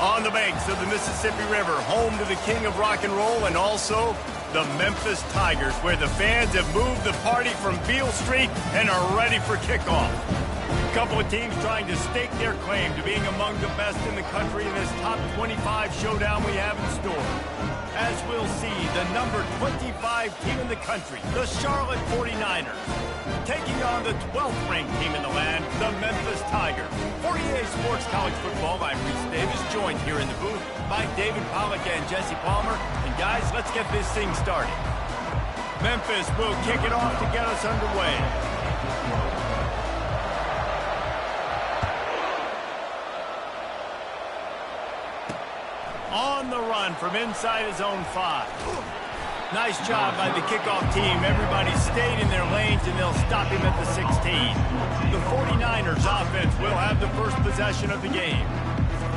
On the banks of the Mississippi River, home to the king of rock and roll and also the Memphis Tigers, where the fans have moved the party from Beale Street and are ready for kickoff. A couple of teams trying to stake their claim to being among the best in the country in this top 25 showdown we have in store. As we'll see, the number 25 team in the country, the Charlotte 49ers, taking on the 12th ranked team in the land, the Memphis Tigers. For EA Sports College Football, I'm Reese Davis, joined here in the booth by David Pollack and Jesse Palmer. And guys, let's get this thing started. Memphis will kick it off to get us underway. On the run from inside his own 5. Nice job by the kickoff team. Everybody stayed in their lanes, and they'll stop him at the 16. The 49ers offense will have the first possession of the game.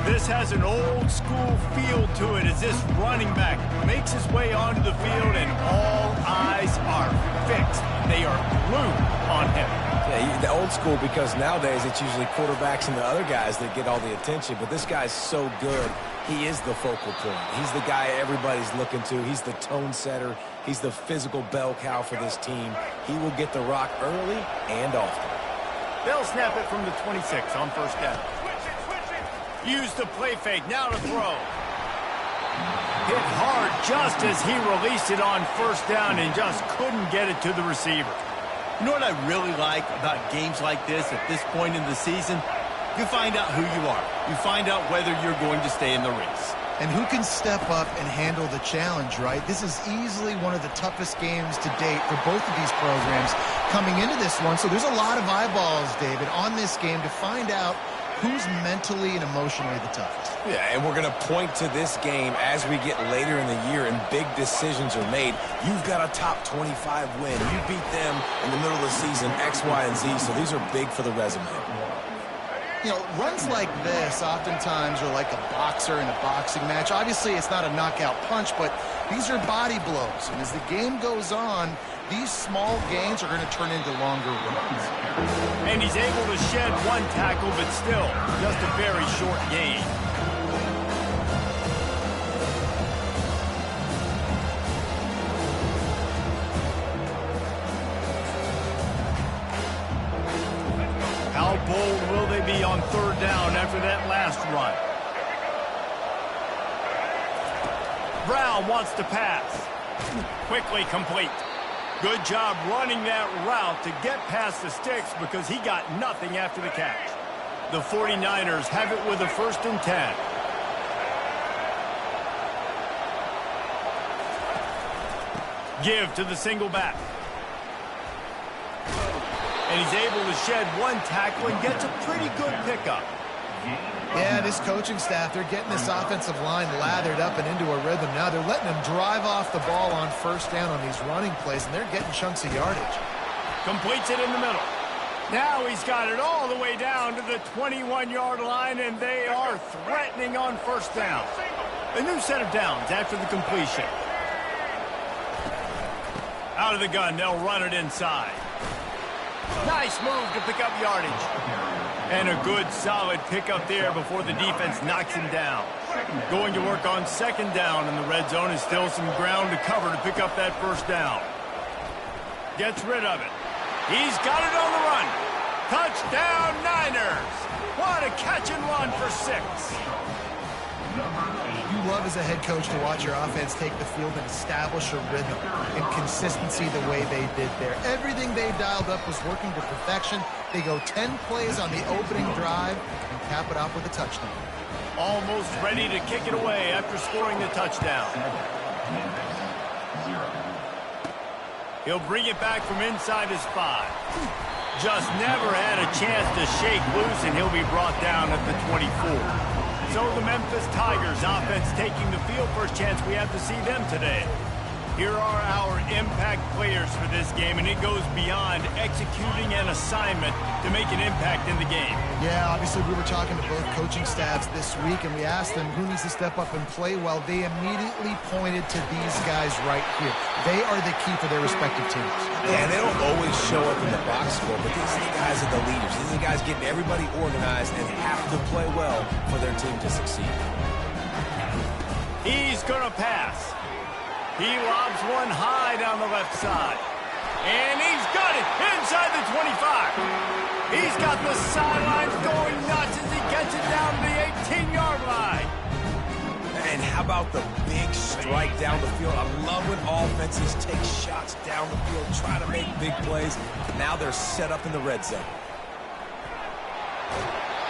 This has an old-school feel to it as this running back makes his way onto the field, and all eyes are fixed. They are glued on him. Yeah, the old school, because nowadays it's usually quarterbacks and the other guys that get all the attention, but this guy's so good. He is the focal point. He's the guy everybody's looking to. He's the tone setter. He's the physical bell cow for this team. He will get the rock early and often. They'll snap it from the 26 on first down. Use the play fake, now to throw. Hit hard just as he released it on first down and just couldn't get it to the receiver. You know what I really like about games like this at this point in the season? You find out who you are. You find out whether you're going to stay in the race. And who can step up and handle the challenge, right? This is easily one of the toughest games to date for both of these programs coming into this one. So there's a lot of eyeballs, David, on this game to find out who's mentally and emotionally the toughest. Yeah, and we're going to point to this game as we get later in the year and big decisions are made. You've got a top 25 win. You beat them in the middle of the season, X, Y, and Z, so these are big for the resume. You know, runs like this oftentimes are like a boxer in a boxing match. Obviously, it's not a knockout punch, but these are body blows. And as the game goes on, these small gains are going to turn into longer runs. And he's able to shed one tackle, but still, just a very short gain. How bold will they be on third down after that last run? Brown wants to pass. Quickly complete. Good job running that route to get past the sticks because he got nothing after the catch. The 49ers have it with a 1st and 10. Give to the single back. And he's able to shed one tackle and gets a pretty good pickup. Yeah, this coaching staff, they're getting this offensive line lathered up and into a rhythm. Now they're letting them drive off the ball on first down on these running plays, and they're getting chunks of yardage. Completes it in the middle. Now he's got it all the way down to the 21-yard line, and they are threatening on first down. A new set of downs after the completion. Out of the gun, they'll run it inside. Nice move to pick up yardage. And a good, solid pickup there before the defense knocks him down. Going to work on second down, and the red zone is still some ground to cover to pick up that first down. Gets rid of it. He's got it on the run. Touchdown, Niners. What a catch and run for 6. You love as a head coach to watch your offense take the field and establish a rhythm and consistency the way they did there. Everything they dialed up was working to perfection. They go 10 plays on the opening drive and cap it off with a touchdown. Almost ready to kick it away after scoring the touchdown. He'll bring it back from inside his 5. Just never had a chance to shake loose, and he'll be brought down at the 24. So the Memphis Tigers offense taking the field. First chance we have to see them today. Here are our impact players for this game, and it goes beyond executing an assignment to make an impact in the game. Yeah, obviously we were talking to both coaching staffs this week, and we asked them who needs to step up and play well. They immediately pointed to these guys right here. They are the key for their respective teams. Yeah, they don't always show up in the box score, but these are the guys are the leaders. These are the guys getting everybody organized and have to play well for their team to succeed. He's going to pass. He lobs one high down the left side. And he's got it inside the 25. He's got the sidelines going nuts as he gets it down to the 18-yard line. And how about the big strike down the field? I love when offenses take shots down the field, try to make big plays. Now they're set up in the red zone.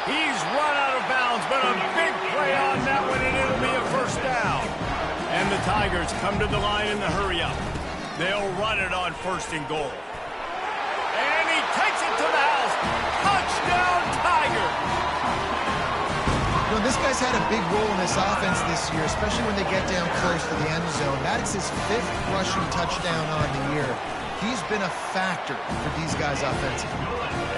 He's run out of bounds, but a big play on that one, and it'll be a first down. And the Tigers come to the line in the hurry-up. They'll run it on 1st and goal. And he takes it to the house. Touchdown, Tiger! You know, this guy's had a big role in this offense this year, especially when they get down close to the end zone. That's his 5th rushing touchdown on the year. He's been a factor for these guys offensively.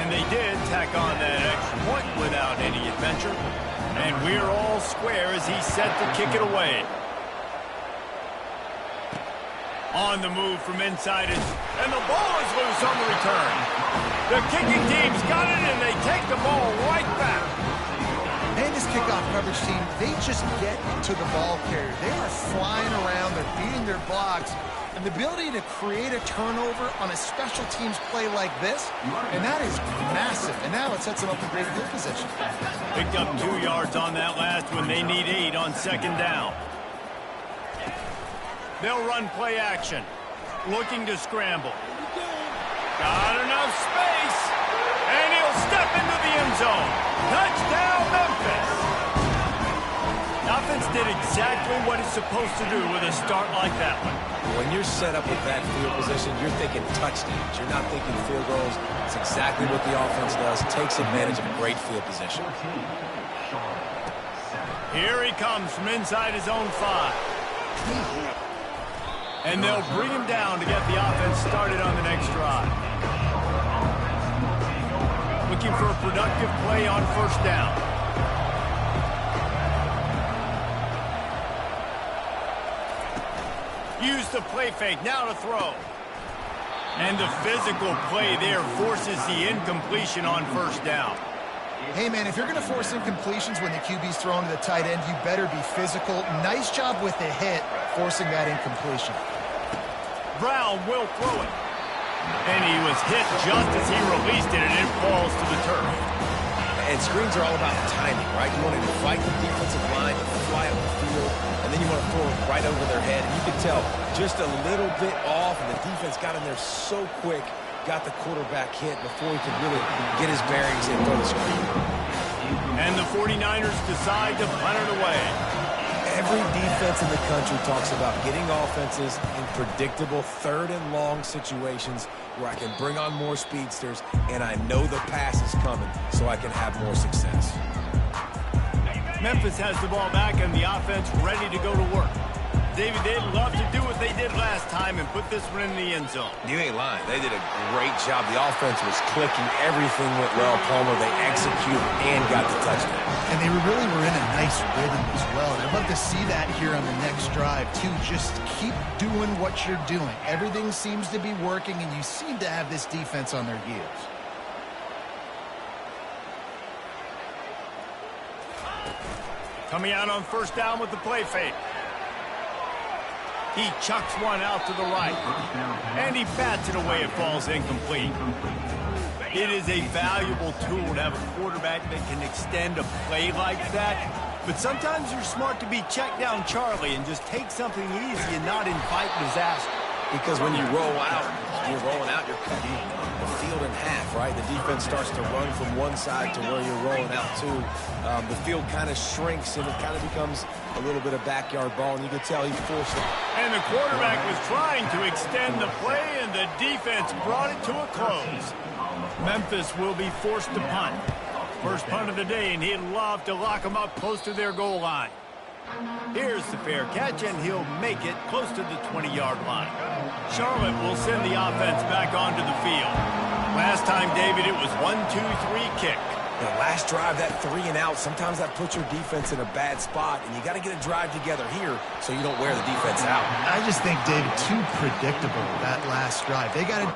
And they did tack on that extra point without any adventure. And we're all square as he's set to kick it away. On the move from inside it, and the ball is loose on the return. The kicking team's got it, and they take the ball right back. And this kickoff coverage team, they just get to the ball carrier. They are flying around, they're beating their blocks, and the ability to create a turnover on a special teams play like this, and that is massive. And now it sets them up in great field position. Picked up 2 yards on that last one. They need 8 on 2nd down. They'll run play action. Looking to scramble. Got enough space. And he'll step into the end zone. Touchdown, Memphis. The offense did exactly what it's supposed to do with a start like that one. When you're set up with that field position, you're thinking touchdowns. You're not thinking field goals. It's exactly what the offense does. Takes advantage of a great field position. Here he comes from inside his own 5. And they'll bring him down to get the offense started on the next drive. Looking for a productive play on 1st down. Use the play fake, now to throw. And the physical play there forces the incompletion on 1st down. Hey, man, if you're going to force incompletions when the QB's thrown to the tight end, you better be physical. Nice job with the hit, forcing that incompletion. Brown will throw it. And he was hit just as he released it, and it falls to the turf. And screens are all about timing, right? You want to fight the defensive line to fly up the field, and then you want to throw it right over their head. And you can tell just a little bit off, and the defense got in there so quick, got the quarterback hit before he could really get his bearings and throw the screen. And the 49ers decide to punt it away. Every defense in the country talks about getting offenses in predictable 3rd and long situations where I can bring on more speedsters and I know the pass is coming so I can have more success. Memphis has the ball back and the offense ready to go to work. David, they'd love to do what they did last time and put this one in the end zone. You ain't lying. They did a great job. The offense was clicking. Everything went well. Palmer, they executed and got the touchdown. And they really were in a nice rhythm as well. And I'd love to see that here on the next drive, too. Just keep doing what you're doing. Everything seems to be working, and you seem to have this defense on their heels. Coming out on 1st down with the play fake. He chucks one out to the right. And he bats it away. It falls incomplete. It is a valuable tool to have a quarterback that can extend a play like that. But sometimes you're smart to be check down Charlie and just take something easy and not invite disaster. Because when you roll out, you're rolling out, you're cutting the field in half, right? The defense starts to run from one side to where you're rolling out to. The field kind of shrinks and it kind of becomes a little bit of backyard ball, and you can tell he forced it. And the quarterback was trying to extend the play, and the defense brought it to a close. Memphis will be forced to punt. First punt of the day, and he'd love to lock them up close to their goal line. Here's the fair catch, and he'll make it close to the 20-yard line. Charlotte will send the offense back onto the field. Last time, David, it was 1-2-3 kick. The last drive, that 3 and out, sometimes that puts your defense in a bad spot, and you got to get a drive together here so you don't wear the defense out. I just think, David, too predictable, that last drive. They got to...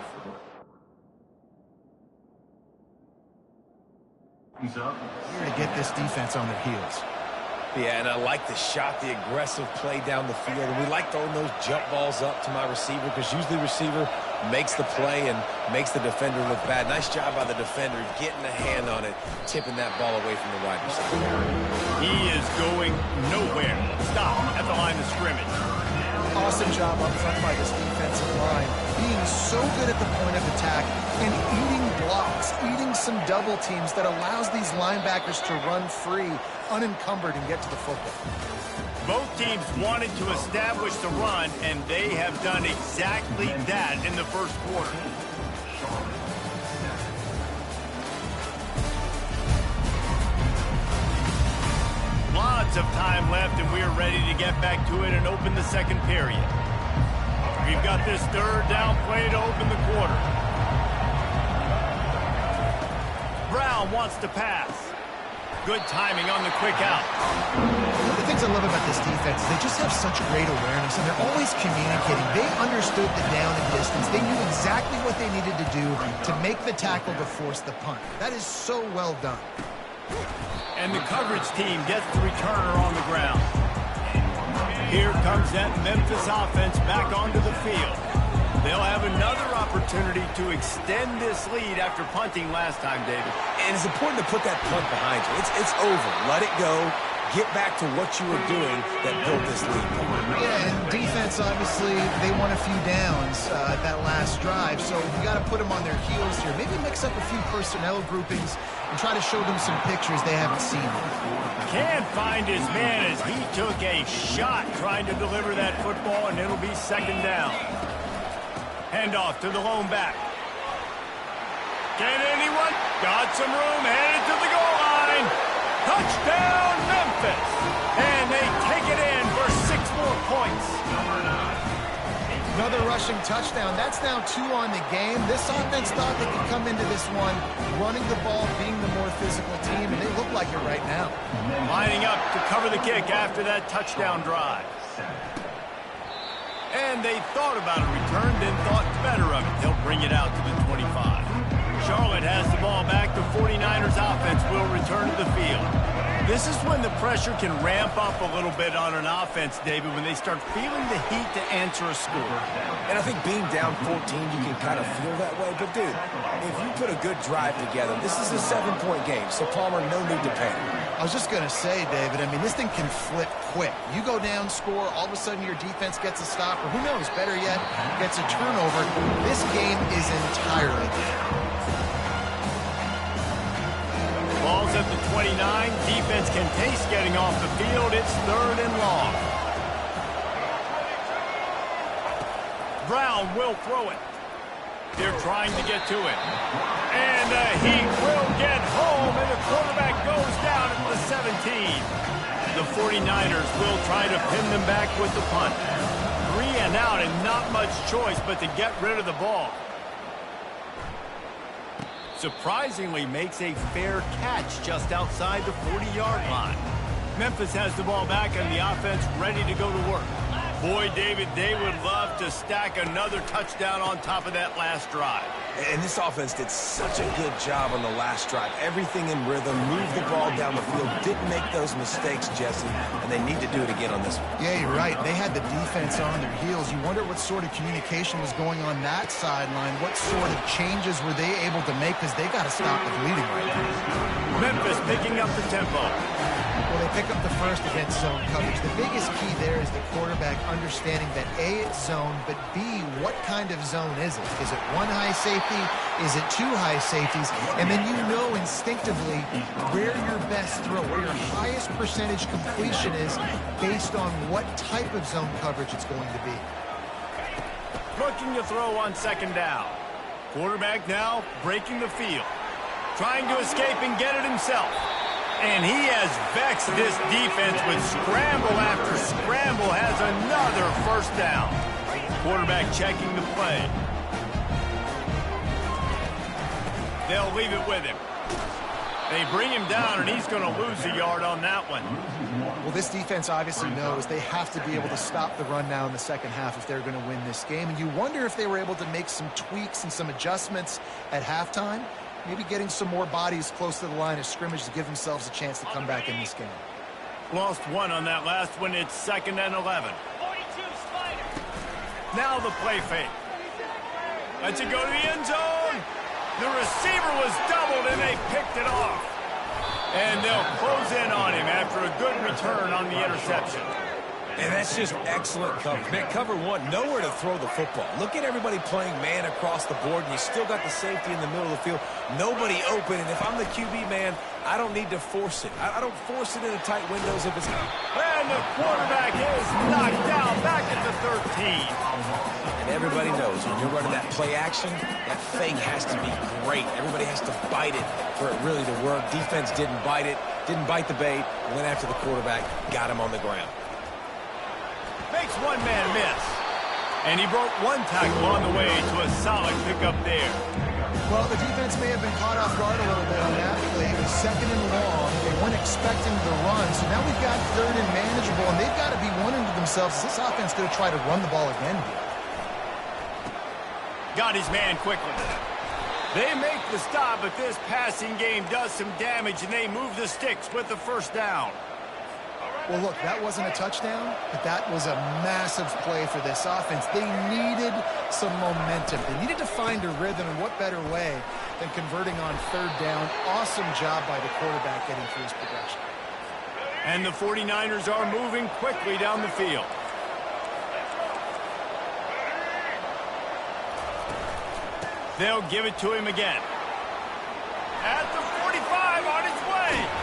here to get this defense on their heels. Yeah, and I like the shot, the aggressive play down the field. And we like throwing those jump balls up to my receiver because usually receiver makes the play and makes the defender look bad. Nice job by the defender getting a hand on it, tipping that ball away from the wide receiver. He is going nowhere. Stop at the line of scrimmage. Awesome job up front by this defensive line. Being so good at the point of attack and eating blocks, eating some double teams that allows these linebackers to run free, unencumbered, and get to the football. Both teams wanted to establish the run, and they have done exactly that in the first quarter. Lots of time left, and we are ready to get back to it and open the second period. We've got this third down play to open the quarter. Brown wants to pass. Good timing on the quick out. One of the things I love about this defense is they just have such great awareness, and they're always communicating. They understood the down and distance. They knew exactly what they needed to do to make the tackle to force the punt. That is so well done. And the coverage team gets the returner on the ground. Here comes that Memphis offense back onto the field. They'll have another opportunity to extend this lead after punting last time, David. And it's important to put that punt behind you. It's over. Let it go. Get back to what you were doing that built this lead. Yeah, and defense, obviously, they won a few downs at that last drive, so you got to put them on their heels here. Maybe mix up a few personnel groupings and try to show them some pictures they haven't seen. Can't find his man as he took a shot trying to deliver that football, and it'll be second down. Handoff to the lone back. Can anyone? Got some room, headed to the goal line. Touchdown, Memphis! And they take it in for 6 more points. Another rushing touchdown. That's now 2 on the game. This offense thought they could come into this one running the ball, being the more physical team, and they look like it right now. Lining up to cover the kick after that touchdown drive. And they thought about a return, then thought better of it. They'll bring it out to the 25. Charlotte has the ball back. The 49ers offense will return to the field. This is when the pressure can ramp up a little bit on an offense, David, when they start feeling the heat to answer a score. And I think being down 14, you can kind of feel that way. But, dude, if you put a good drive together, this is a 7-point game. So, Palmer, no need to panic. I was just going to say, David, I mean, this thing can flip quick. You go down, score, all of a sudden your defense gets a stop, or who knows, better yet, gets a turnover. This game is entirely different. Ball's at the 29. Defense can taste getting off the field. It's 3rd and long. Brown will throw it. They're trying to get to it. And the Heat will get home, and the quarterback goes down at the 17. The 49ers will try to pin them back with the punt. 3 and out, and not much choice but to get rid of the ball. Surprisingly makes a fair catch just outside the 40-yard line. Memphis has the ball back and the offense ready to go to work. Boy, David, they would love to stack another touchdown on top of that last drive. And this offense did such a good job on the last drive. Everything in rhythm, moved the ball down the field, didn't make those mistakes, Jesse, and they need to do it again on this one. Yeah, you're right. They had the defense on their heels. You wonder what sort of communication was going on that sideline. What sort of changes were they able to make, because they got to stop the bleeding right now. Memphis picking up the tempo. Well, they pick up the first against zone coverage. The biggest key there is the quarterback understanding that A, it's zone, but B, what kind of zone is it? Is it 1 high safety? Is it 2 high safeties? And then you know instinctively where your best throw, where your highest percentage completion is based on what type of zone coverage it's going to be. Looking to throw on 2nd down. Quarterback now breaking the field. Trying to escape and get it himself. And he has vexed this defense with scramble after scramble, has another 1st down. Quarterback checking the play. They'll leave it with him. They bring him down, and he's going to lose a yard on that one. Well, this defense obviously knows they have to be able to stop the run now in the second half if they're going to win this game. And you wonder if they were able to make some tweaks and some adjustments at halftime. Maybe getting some more bodies close to the line of scrimmage to give themselves a chance to come back in this game. Lost one on that last one. It's 2nd and 11. Now the play fake. Lets it go to the end zone. The receiver was doubled, and they picked it off. And they'll close in on him after a good return on the interception. And that's just excellent coverage. Man, cover one, nowhere to throw the football. Look at everybody playing man across the board, and you still got the safety in the middle of the field. Nobody open, and if I'm the QB, man, I don't need to force it. I don't force it into tight windows if it's... And the quarterback is knocked down back at the 13. And everybody knows when you're running that play action, that fake has to be great. Everybody has to bite it for it really to work. Defense didn't bite it, didn't bite the bait, went after the quarterback, got him on the ground. Makes one man miss. And he broke one tackle on the way to a solid pickup there. Well, the defense may have been caught off guard a little bit on that play. It was 2nd and long. They weren't expecting the run. So now we've got 3rd and manageable, and they've got to be wondering to themselves, is this offense going to try to run the ball again here? Got his man quickly. They make the stop, but this passing game does some damage, and they move the sticks with the 1st down. Well, look, that wasn't a touchdown, but that was a massive play for this offense. They needed some momentum. They needed to find a rhythm, and what better way than converting on 3rd down. Awesome job by the quarterback getting through his progression. And the 49ers are moving quickly down the field. They'll give it to him again. At the 45, on his way.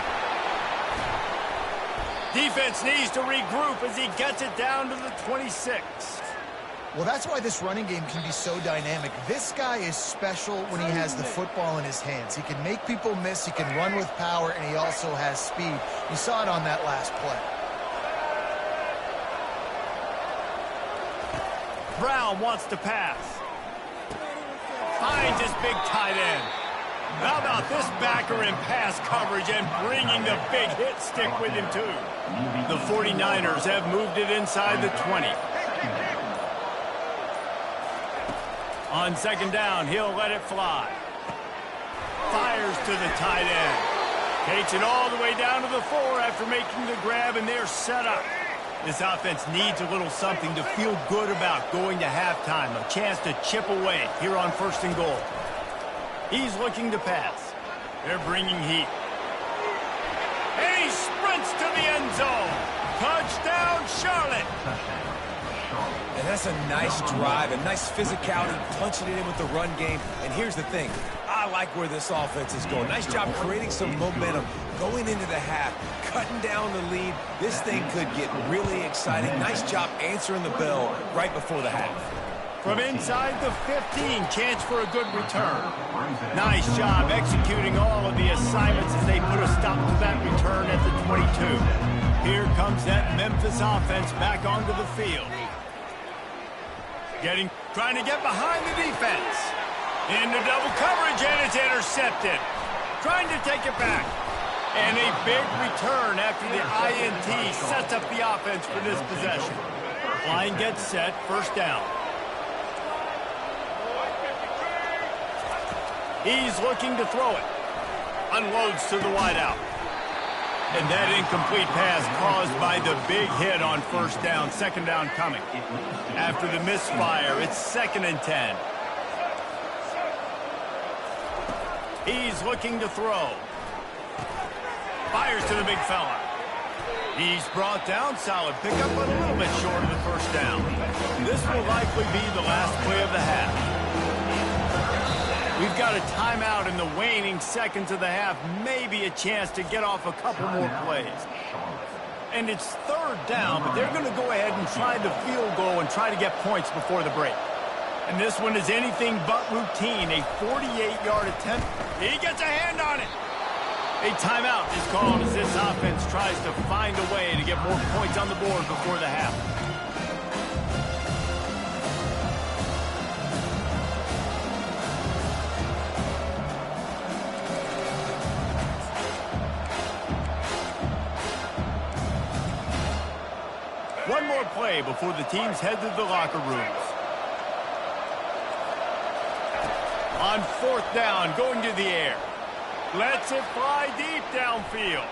Defense needs to regroup as he gets it down to the 26. Well, that's why this running game can be so dynamic. This guy is special when he has the football in his hands. He can make people miss, he can run with power, and he also has speed. We saw it on that last play. Brown wants to pass. Finds his big tight end. How about this backer in pass coverage and bringing the big hit stick with him, too? The 49ers have moved it inside the 20. On 2nd down, he'll let it fly. Fires to the tight end. Takes it all the way down to the 4 after making the grab, and they're set up. This offense needs a little something to feel good about going to halftime. A chance to chip away here on 1st and goal. He's looking to pass. They're bringing heat. And he sprints to the end zone. Touchdown, Charlotte. And that's a nice drive, a nice physicality, punching it in with the run game. And here's the thing. I like where this offense is going. Nice job creating some momentum, going into the half, cutting down the lead. This thing could get really exciting. Nice job answering the bell right before the half. From inside the 15, chance for a good return. Nice job executing all of the assignments as they put a stop to that return at the 22. Here comes that Memphis offense back onto the field. Trying to get behind the defense. Into double coverage, and it's intercepted. Trying to take it back. And a big return after the INT sets up the offense for this possession. Line gets set, 1st down. He's looking to throw it. Unloads to the wideout. And that incomplete pass caused by the big hit on 1st down. 2nd down coming. After the misfire, it's 2nd and 10. He's looking to throw. Fires to the big fella. He's brought down. Solid pickup, but a little bit short of the 1st down. This will likely be the last play of the half. We've got a timeout in the waning seconds of the half. Maybe a chance to get off a couple more plays. And it's 3rd down, but they're going to go ahead and try the field goal and try to get points before the break. And this one is anything but routine. A 48-yard attempt. He gets a hand on it. A timeout is called as this offense tries to find a way to get more points on the board before the half. One more play before the teams head to the locker rooms. On 4th down, going to the air. Lets it fly deep downfield.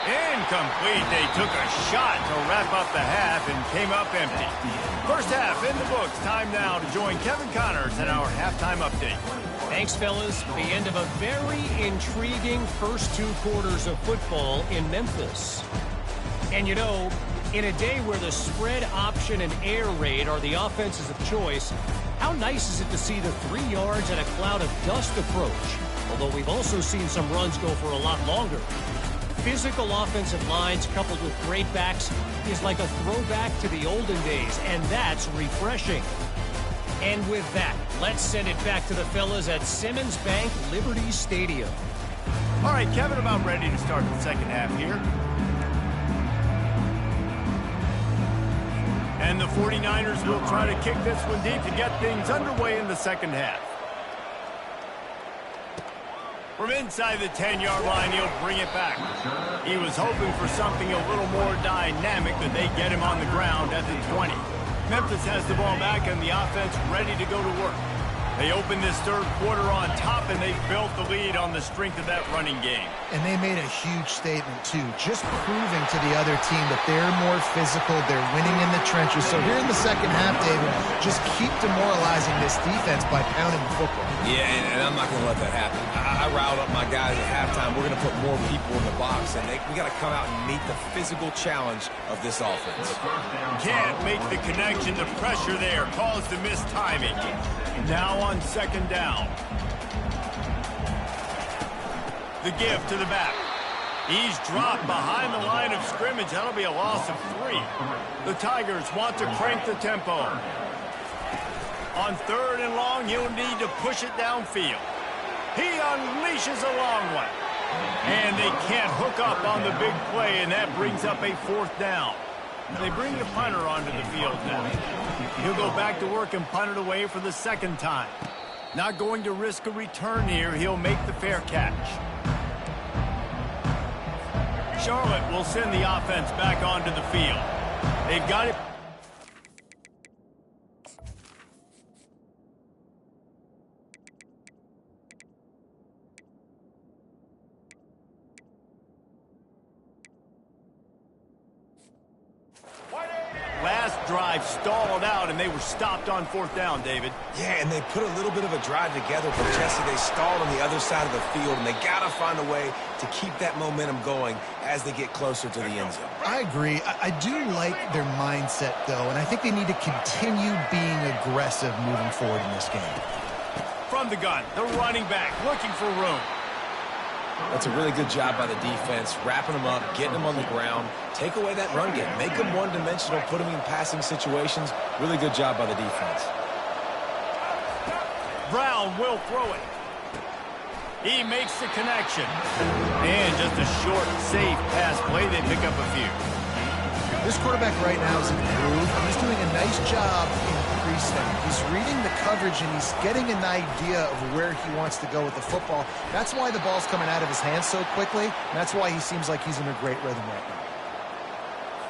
Incomplete. They took a shot to wrap up the half and came up empty. First half in the books. Time now to join Kevin Connors in our halftime update. Thanks, fellas. The end of a very intriguing first 2 quarters of football in Memphis. And you know, in a day where the spread option and air raid are the offenses of choice, how nice is it to see the 3 yards and a cloud of dust approach? Although we've also seen some runs go for a lot longer. Physical offensive lines coupled with great backs is like a throwback to the olden days, and that's refreshing. And with that, let's send it back to the fellas at Simmons Bank Liberty Stadium. All right, Kevin, about ready to start the second half here. And the 49ers will try to kick this one deep to get things underway in the second half. From inside the 10-yard line, he'll bring it back. He was hoping for something a little more dynamic, but they get him on the ground at the 20. Memphis has the ball back and the offense ready to go to work. They open this third quarter on top, and they built the lead on the strength of that running game. And they made a huge statement, too, just proving to the other team that they're more physical, they're winning in the trenches. So here in the second half, David, just keep demoralizing this defense by pounding the football. Yeah, and I'm not going to let that happen. I riled up my guys at halftime. We're going to put more people in the box, and we got to come out and meet the physical challenge of this offense. Can't make the connection. The pressure there caused the missed timing. Now on second down. The give to the back. He's dropped behind the line of scrimmage. That'll be a loss of 3. The Tigers want to crank the tempo. On third and long, he'll need to push it downfield. He unleashes a long one. And they can't hook up on the big play, and that brings up a 4th down. They bring the punter onto the field now. He'll go back to work and punt it away for the second time. Not going to risk a return here. He'll make the fair catch. Charlotte will send the offense back onto the field. They've got it. Last drive stalled out, and they were stopped on 4th down, David. Yeah, and they put a little bit of a drive together, but Jesse, they stalled on the other side of the field, and they got to find a way to keep that momentum going as they get closer to the end zone. I agree. I do like their mindset, though, and I think they need to continue being aggressive moving forward in this game. From the gun, the running back looking for room. That's a really good job by the defense, wrapping them up, getting them on the ground. Take away that run game. Make them one-dimensional, put them in passing situations. Really good job by the defense. Brown will throw it. He makes the connection. And just a short, safe pass play. They pick up a few. This quarterback right now is in the groove. He's doing a nice job in pre-snap. He's reading the coverage, and he's getting an idea of where he wants to go with the football. That's why the ball's coming out of his hands so quickly, and that's why he seems like he's in a great rhythm right now.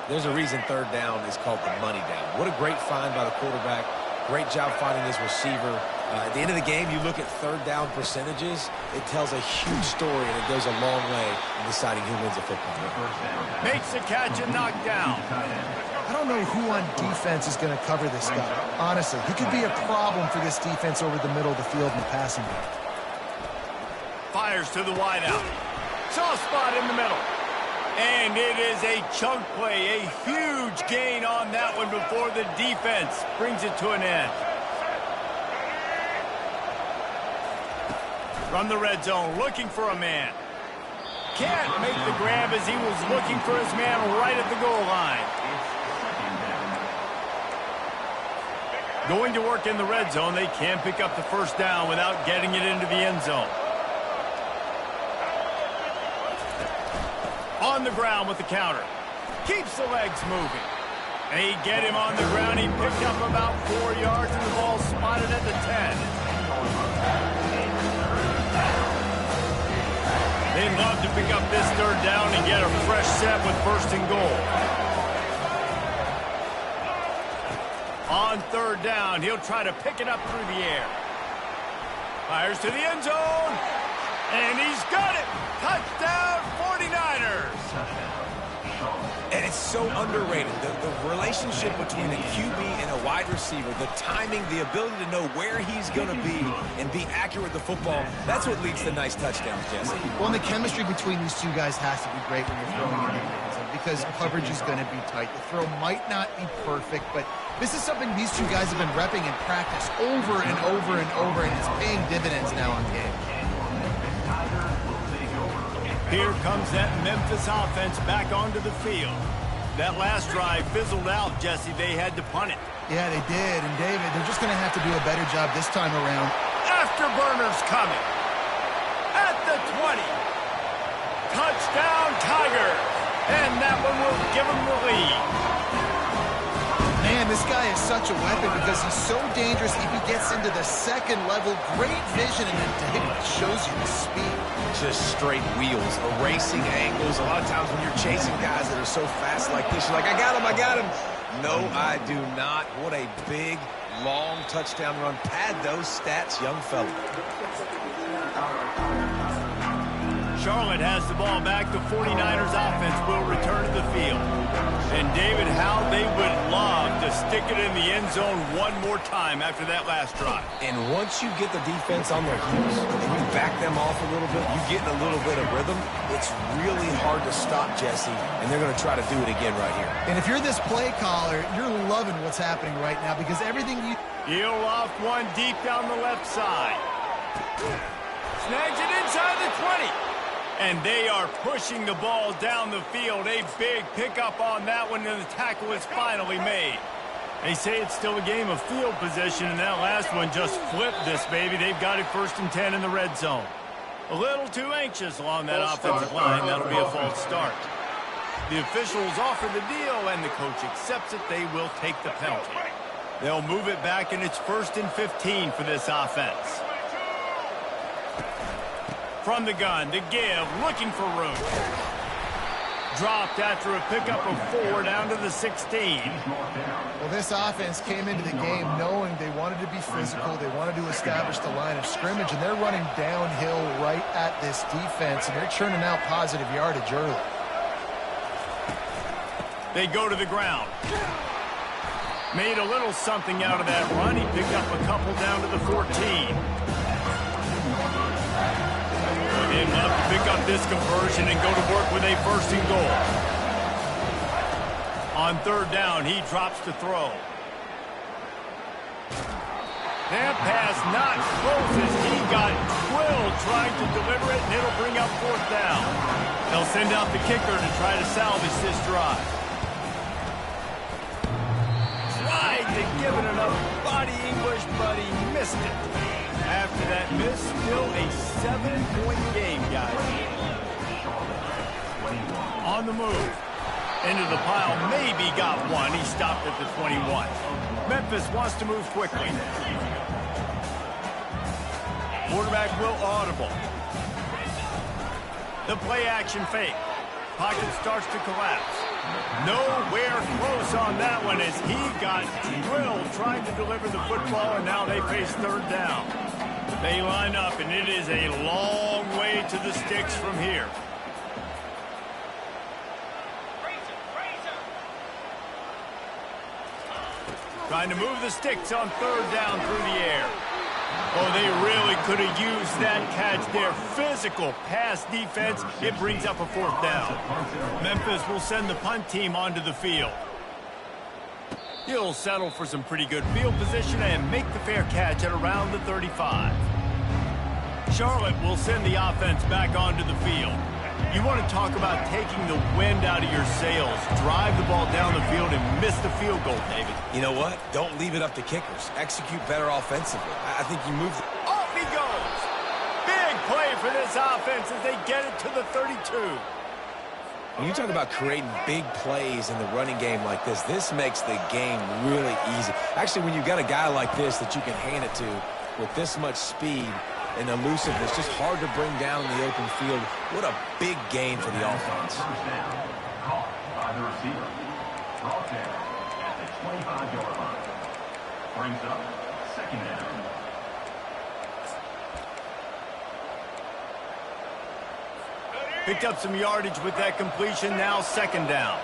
There's a reason third down is called the money down. What a great find by the quarterback. Great job finding his receiver. At the end of the game, you look at third down percentages. It tells a huge story, and it goes a long way in deciding who wins a football game. Makes the catch and knocked down. I don't know who on defense is going to cover this guy. Honestly, he could be a problem for this defense over the middle of the field in the passing game. Fires to the wideout. Soft spot in the middle. And it is a chunk play, a huge gain on that one before the defense brings it to an end. From the red zone, looking for a man. Can't make the grab as he was looking for his man right at the goal line. Going to work in the red zone, they can't pick up the first down without getting it into the end zone. On the ground with the counter. Keeps the legs moving. They get him on the ground. He picked up about 4 yards, and the ball spotted at the 10. They'd love to pick up this third down and get a fresh set with first and goal. On third down, he'll try to pick it up through the air. Fires to the end zone. And he's got it. Touchdown, 49ers. 49ers. And it's so underrated. The relationship between a QB and a wide receiver, the timing, the ability to know where he's going to be and be accurate with the football, that's what leads to nice touchdowns, Jesse. Well, and the chemistry between these two guys has to be great when you're throwing into the end zone because coverage is going to be tight. The throw might not be perfect, but this is something these two guys have been repping in practice over and over and over, and it's paying dividends now on game. Here comes that Memphis offense back onto the field. That last drive fizzled out, Jesse. They had to punt it. Yeah, they did. And, David, they're just going to have to do a better job this time around. Afterburners coming. At the 20. Touchdown, Tigers. And that one will give them the lead. Man, this guy is such a weapon because he's so dangerous if he gets into the second level. Great vision, and then David shows you the speed. Just straight wheels, erasing angles. A lot of times when you're chasing guys that are so fast like this, you're like, I got him, I got him. No, I do not. What a big, long touchdown run. Pad those stats, young fella. Charlotte has the ball back. The 49ers offense will return to the field. And, David, how they would love to stick it in the end zone one more time after that last drive. And once you get the defense on their heels, you back them off a little bit, you get in a little bit of rhythm, it's really hard to stop, Jesse, and they're going to try to do it again right here. And if you're this play caller, you're loving what's happening right now because everything you... Heel off one deep down the left side. Snags it inside the 20. And they are pushing the ball down the field. A big pickup on that one, and the tackle is finally made. They say it's still a game of field position, and that last one just flipped this baby. They've got it 1st and 10 in the red zone. A little too anxious along that offensive line. That'll be a false start. The officials offer the deal, and the coach accepts it. They will take the penalty. They'll move it back, and it's 1st and 15 for this offense. From the gun, to give, looking for room. Dropped after a pickup of 4 down to the 16. Well, this offense came into the game knowing they wanted to be physical, they wanted to establish the line of scrimmage, and they're running downhill right at this defense, and they're churning out positive yardage early. They go to the ground. Made a little something out of that run. He picked up a couple down to the 14. They'd love to pick up this conversion and go to work with a 1st and goal. On 3rd down, he drops to throw. That pass not close as he got drilled trying to deliver it, and it'll bring up 4th down. They'll send out the kicker to try to salvage this drive. Tried to give it enough body English, but he missed it. After that miss, still a 7-point game, guys. On the move. Into the pile, maybe got one. He stopped at the 21. Memphis wants to move quickly. Quarterback will audible. The play action fake. Pocket starts to collapse. Nowhere close on that one as he got drilled trying to deliver the football, and now they face 3rd down. They line up, and it is a long way to the sticks from here. Trying to move the sticks on 3rd down through the air. Oh, they really could have used that catch there. Physical pass defense. It brings up a 4th down. Memphis will send the punt team onto the field. He'll settle for some pretty good field position and make the fair catch at around the 35. Charlotte will send the offense back onto the field. You want to talk about taking the wind out of your sails. Drive the ball down the field and miss the field goal, David. You know what? Don't leave it up to kickers. Execute better offensively. I think you move. Off he goes. Big play for this offense as they get it to the 32. When you talk about creating big plays in the running game like this makes the game really easy. Actually, when you've got a guy like this that you can hand it to with this much speed and elusiveness, just hard to bring down in the open field. What a big gain for the offense. Caught by the receiver. Brought down at the 25-yard line. Brings up 2nd down. Picked up some yardage with that completion, now second down.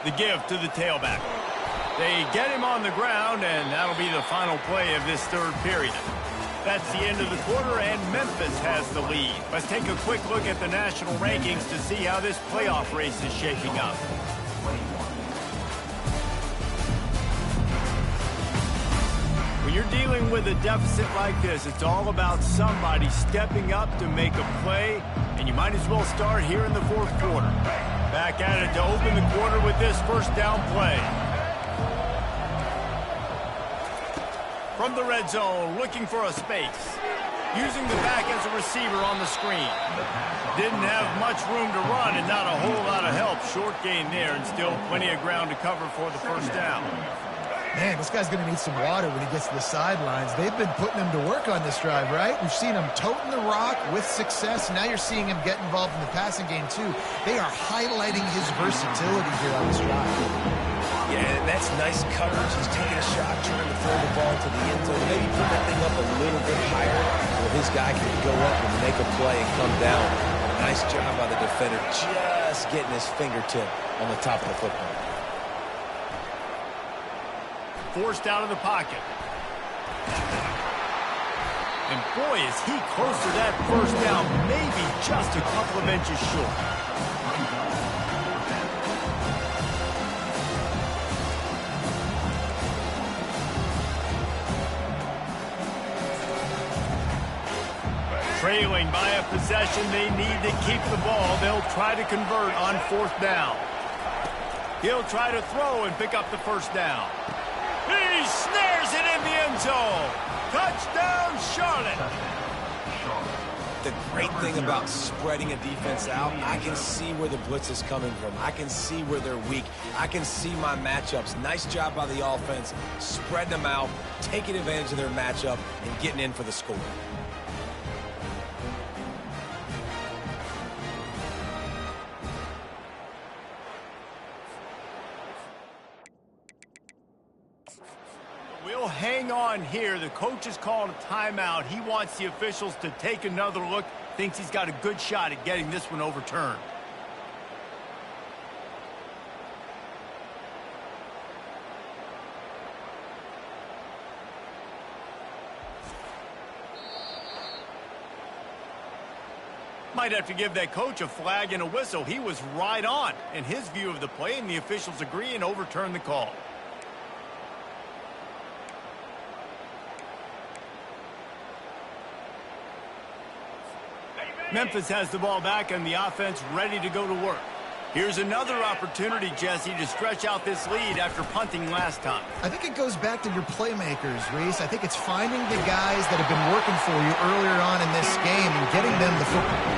The give to the tailback. They get him on the ground, and that'll be the final play of this third period. That's the end of the quarter, and Memphis has the lead. Let's take a quick look at the national rankings to see how this playoff race is shaping up. When you're dealing with a deficit like this, it's all about somebody stepping up to make a play, and you might as well start here in the fourth quarter. Back at it to open the quarter with this first down play. From the red zone, looking for a space. Using the back as a receiver on the screen. Didn't have much room to run and not a whole lot of help. Short gain there and still plenty of ground to cover for the first down. Man, this guy's going to need some water when he gets to the sidelines. They've been putting him to work on this drive, right? We've seen him toting the rock with success. Now you're seeing him get involved in the passing game, too. They are highlighting his versatility here on this drive. Yeah, and that's nice coverage. He's taking a shot, trying to throw the ball to the end zone. Maybe put that thing up a little bit higher where his guy can go up and make a play and come down. Nice job by the defender, just getting his fingertip on the top of the football. Forced out of the pocket. And boy, is he close to that first down, maybe just a couple of inches short. Trailing by a possession, they need to keep the ball. They'll try to convert on fourth down. He'll try to throw and pick up the first down. He snares it in the end zone. Touchdown, Charlotte. The great thing about spreading a defense out, I can see where the blitz is coming from. I can see where they're weak. I can see my matchups. Nice job by the offense, spreading them out, taking advantage of their matchup, and getting in for the score. We'll hang on here. The coach has called a timeout. He wants the officials to take another look. Thinks he's got a good shot at getting this one overturned. Might have to give that coach a flag and a whistle. He was right on in his view of the play, and the officials agree and overturn the call. Memphis has the ball back and the offense ready to go to work. Here's another opportunity, Jesse, to stretch out this lead after punting last time. I think it goes back to your playmakers, Reese. I think it's finding the guys that have been working for you earlier on in this game and getting them the football.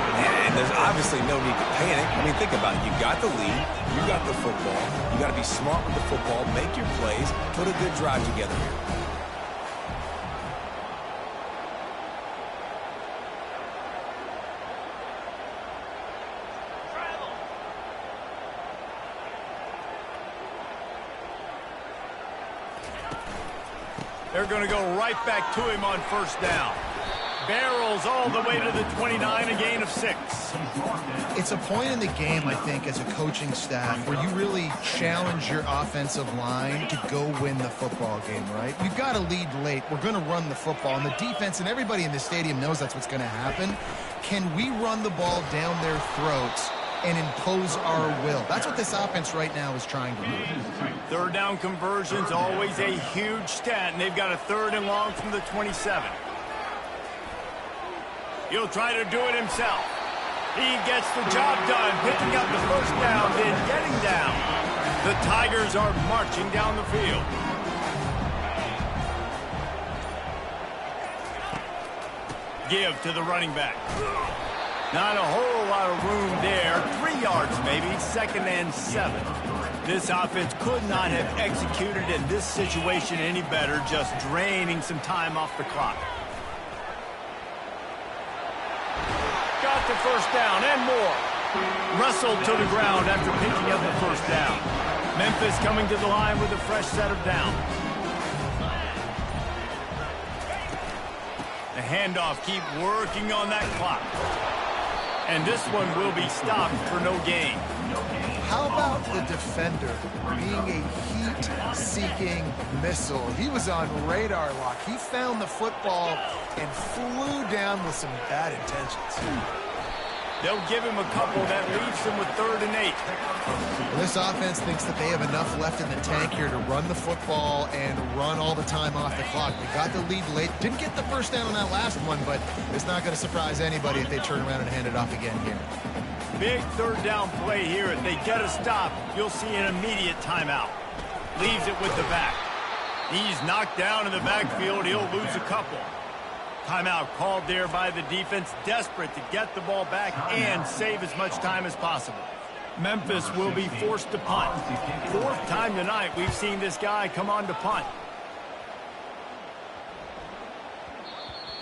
And there's obviously no need to panic. I mean, think about it. You got the lead. You got the football. You got to be smart with the football, make your plays, put a good drive together here. They're going to go right back to him on first down. Barrels all the way to the 29, a gain of 6. It's a point in the game, I think, as a coaching staff where you really challenge your offensive line to go win the football game, right? We've got to lead late. We're going to run the football. And the defense and everybody in the stadium knows that's what's going to happen. Can we run the ball down their throats and impose our will? That's what this offense right now is trying to do. Third down conversions, always a huge stat, and they've got a 3rd and long from the 27. He'll try to do it himself. He gets the job done, picking up the first down, then getting down. The Tigers are marching down the field. Give to the running back. Not a whole lot of room there. 3 yards maybe, 2nd and 7. This offense could not have executed in this situation any better, just draining some time off the clock. Got the first down and more. Wrestled to the ground after picking up the first down. Memphis coming to the line with a fresh set of downs. The handoff, keep working on that clock. And this one will be stopped for no gain. How about the defender being a heat-seeking missile? He was on radar lock. He found the football and flew down with some bad intentions. They'll give him a couple that leaves him with 3rd and 8. Well, this offense thinks that they have enough left in the tank here to run the football and run all the time off the clock. They got the lead late. Didn't get the first down on that last one, but it's not going to surprise anybody if they turn around and hand it off again here. Big 3rd down play here. If they get a stop, you'll see an immediate timeout. Leaves it with the back. He's knocked down in the backfield. He'll lose a couple. Timeout called there by the defense, desperate to get the ball back and save as much time as possible. Memphis will be forced to punt. 4th time tonight we've seen this guy come on to punt.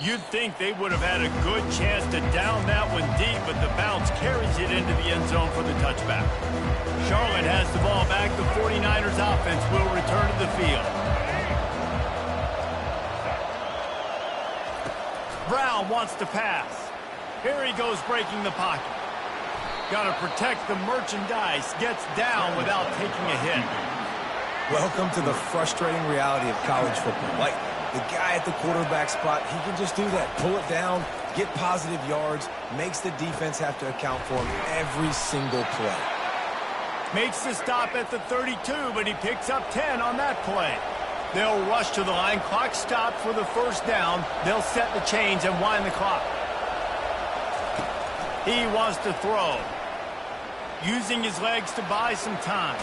You'd think they would have had a good chance to down that one deep, but the bounce carries it into the end zone for the touchback. Charlotte has the ball back. The 49ers offense will return to the field. Brown wants to pass. Here he goes breaking the pocket. Got to protect the merchandise. Gets down without taking a hit. Welcome to the frustrating reality of college football. Like, the guy at the quarterback spot, he can just do that. Pull it down, get positive yards, makes the defense have to account for him every single play. Makes the stop at the 32, but he picks up 10 on that play. They'll rush to the line. Clock stopped for the 1st down. They'll set the chains and wind the clock. He wants to throw. Using his legs to buy some time.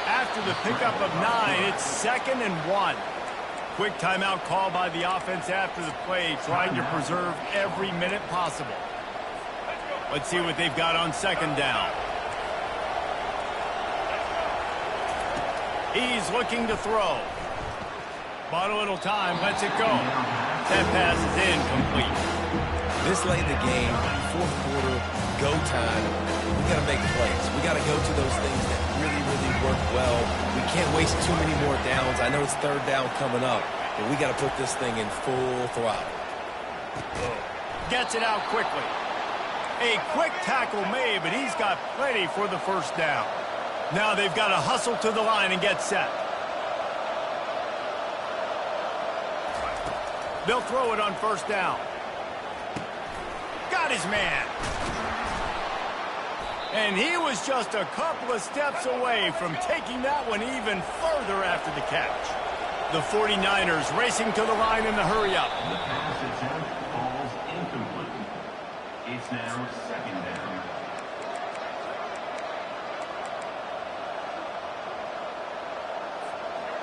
After the pickup of 9, it's 2nd and 1. Quick timeout call by the offense after the play, trying to preserve every minute possible. Let's see what they've got on 2nd down. He's looking to throw. Bought a little time, lets it go. That pass is incomplete. This late in the game, 4th quarter, go time, we got to make plays. We got to go to those things that really work well. We can't waste too many more downs. I know it's 3rd down coming up, but we got to put this thing in full throttle. Gets it out quickly. A quick tackle made, but he's got plenty for the 1st down. Now they've got to hustle to the line and get set. They'll throw it on 1st down. Got his man. And he was just a couple of steps away from taking that one even further after the catch. The 49ers racing to the line in the hurry-up. The pass attempt falls incomplete. It's now 2nd down.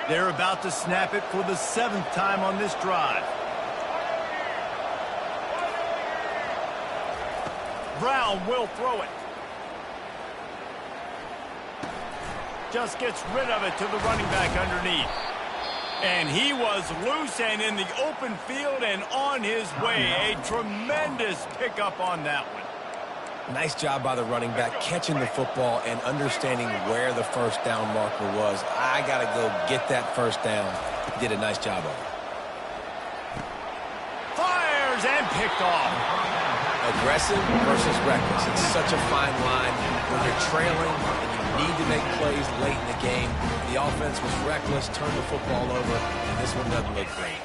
They're about to snap it for the 7th time on this drive. Brown will throw it. Just gets rid of it to the running back underneath. And he was loose and in the open field and on his way. A tremendous pickup on that one. Nice job by the running back catching the football and understanding where the 1st down marker was. I got to go get that 1st down. He did a nice job of it. Fires and picked off. Aggressive versus reckless. It's such a fine line when you're trailing and you need to make plays late in the game. The offense was reckless, turned the football over, and this one doesn't look great.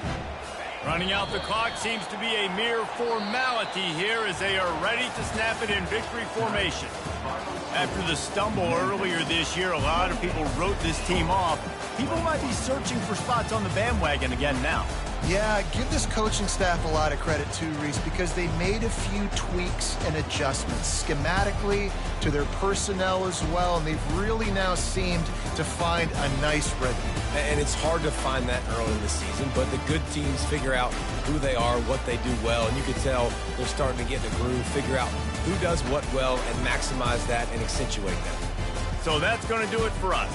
Running out the clock seems to be a mere formality here as they are ready to snap it in victory formation. After the stumble earlier this year, a lot of people wrote this team off. People might be searching for spots on the bandwagon again now. Yeah, give this coaching staff a lot of credit too, Reese, because they made a few tweaks and adjustments schematically to their personnel as well, and they've really now seemed to find a nice rhythm. And it's hard to find that early in the season, but the good teams figure out who they are, what they do well, and you can tell they're starting to get in a groove, figure out who does what well, and maximize that and accentuate that. So that's going to do it for us.